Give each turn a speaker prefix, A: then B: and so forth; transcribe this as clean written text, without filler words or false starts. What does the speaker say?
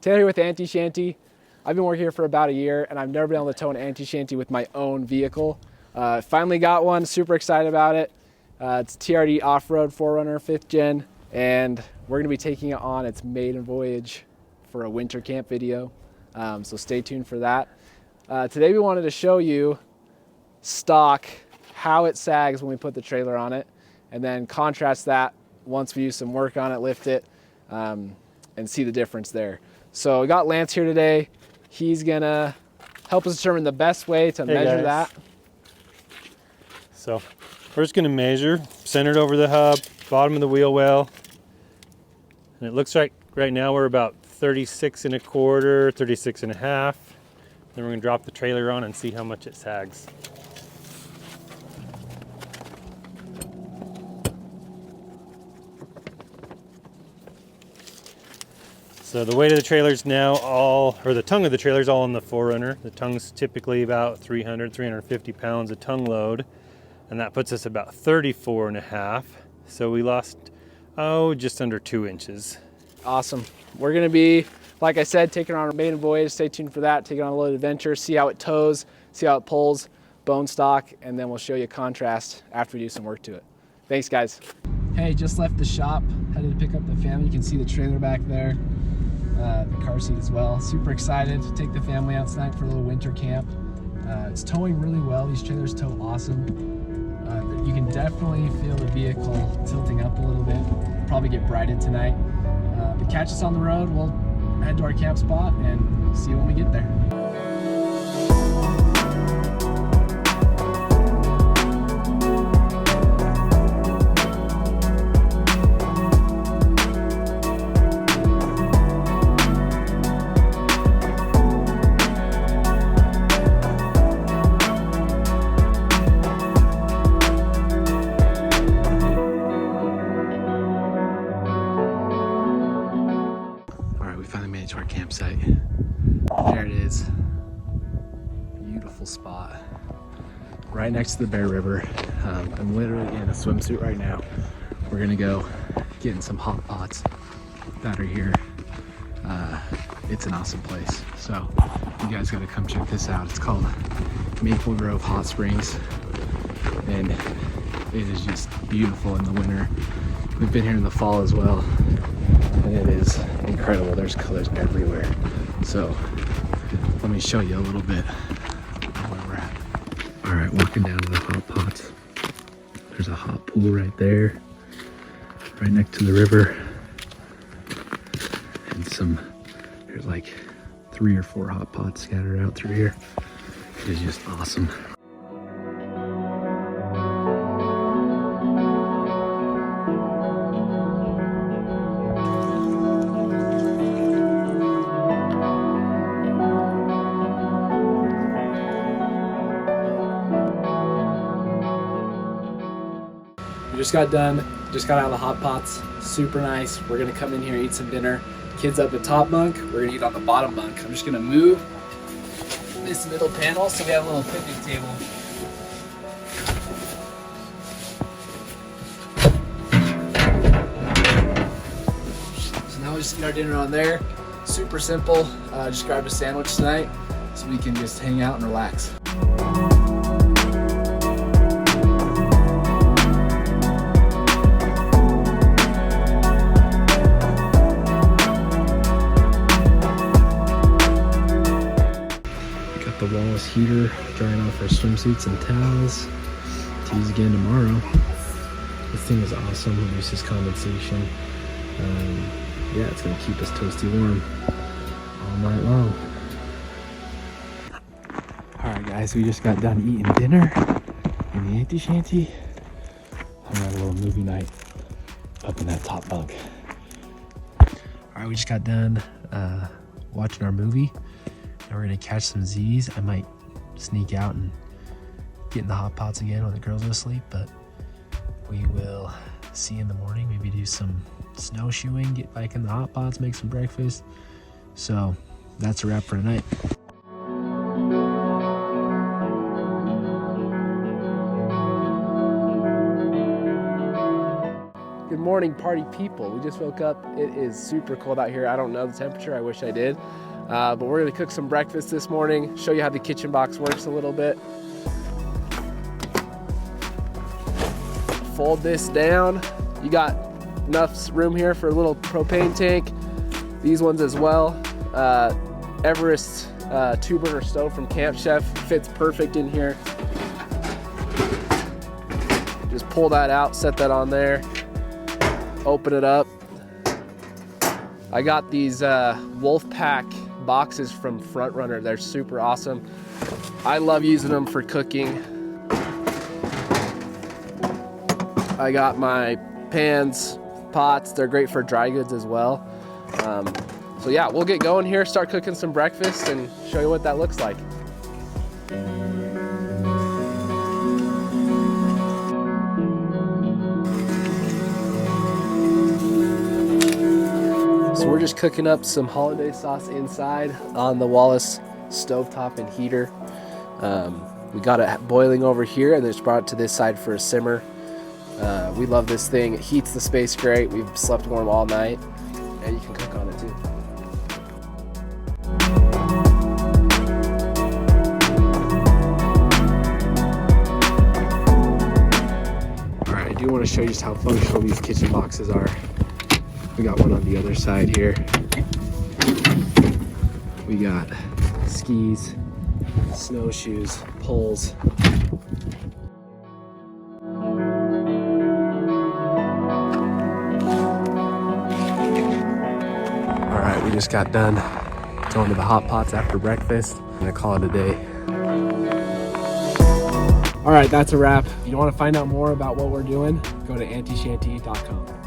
A: Taylor here with Antishanty. I've been working here for about a year and I've never been able to tow an Antishanty with my own vehicle. Finally got one, super excited about it. It's TRD off-road 4Runner 5th gen, and we're gonna be taking it on its maiden voyage for a winter camp video. So stay tuned for that. Today we wanted to show you stock, how it sags when we put the trailer on it, and then contrast that once we do some work on it, lift it, and see the difference there. So we got Lance here today. He's gonna help us determine the best way to measure that.
B: So we're just gonna measure, centered over the hub, bottom of the wheel well. And it looks like right now we're about 36 1/4, 36 1/2. Then we're gonna drop the trailer on and see how much it sags. So the weight of the trailer's now the tongue of the trailer's all on the 4Runner. The tongue's typically about 300, 350 pounds a tongue load, and that puts us about 34 1/2. So we lost, just under 2 inches.
A: Awesome. We're gonna be, like I said, taking on our maiden voyage. Stay tuned for that, taking on a little adventure, see how it tows, see how it pulls, bone stock, and then we'll show you a contrast after we do some work to it. Thanks, guys. Hey, just left the shop, headed to pick up the family. You can see the trailer back there. The car seat as well. Super excited to take the family out tonight for a little winter camp. It's towing really well. These trailers tow awesome. You can definitely feel the vehicle tilting up a little bit. Probably get brighted tonight. But catch us on the road. We'll head to our camp spot and see you when we get there. To our campsite. There it is. Beautiful spot. Right next to the Bear River. I'm literally in a swimsuit right now. We're gonna go get in some hot pots that are here. It's an awesome place. So you guys gotta come check this out. It's called Maple Grove Hot Springs. And it is just beautiful in the winter. We've been here in the fall as well. And it is incredible. There's colors everywhere. So let me show you a little bit of where we're at. All right, walking down to the hot pots. There's a hot pool right there, right next to the river. And there's like 3 or 4 hot pots scattered out through here. It is just awesome. Just got out of the hot pots. Super nice. We're gonna come in here and eat some dinner. Kids up the top bunk, we're gonna eat on the bottom bunk. I'm just gonna move this middle panel so we have a little picnic table. So now we just eat our dinner on there. Super simple. Just grabbed a sandwich tonight so we can just hang out and relax. The Wallace heater, drying off our swimsuits and towels to use again tomorrow. This thing is awesome, reduces condensation. Yeah, it's gonna keep us toasty warm all night long. All right, guys, we just got done eating dinner in the Antishanty. I'm gonna have a little movie night up in that top bunk. All right, we just got done watching our movie. Now we're gonna catch some Z's. I might sneak out and get in the hot pots again while the girls are asleep, but we will see in the morning. Maybe do some snowshoeing, get back in the hot pots, make some breakfast. So that's a wrap for tonight. Good morning. morning party people. We just woke up. It is super cold out here. I don't know the temperature. I wish I did. But we're gonna cook some breakfast this morning, show you how the kitchen box works a little bit. Fold this down. You got enough room here for a little propane tank. These ones as well. Everest 2-burner stove from Camp Chef fits perfect in here. Just pull that out, set that on there, open it up. I got these Wolfpack boxes from 4Runner. They're super awesome. I love using them for cooking. I got my pans, pots. They're great for dry goods as well. So yeah, we'll get going here, start cooking some breakfast and show you what that looks like. So we're just cooking up some holiday sauce inside on the Wallace stovetop and heater. We got it boiling over here and then just brought it to this side for a simmer. We love this thing. It heats the space great. We've slept warm all night and you can cook on it too. All right, I do want to show you just how functional these kitchen boxes are. We got one on the other side here. We got skis, snowshoes, poles. All right, we just got done going to the hot pots after breakfast. I'm gonna call it a day. All right, that's a wrap. If you want to find out more about what we're doing, go to antishanty.com.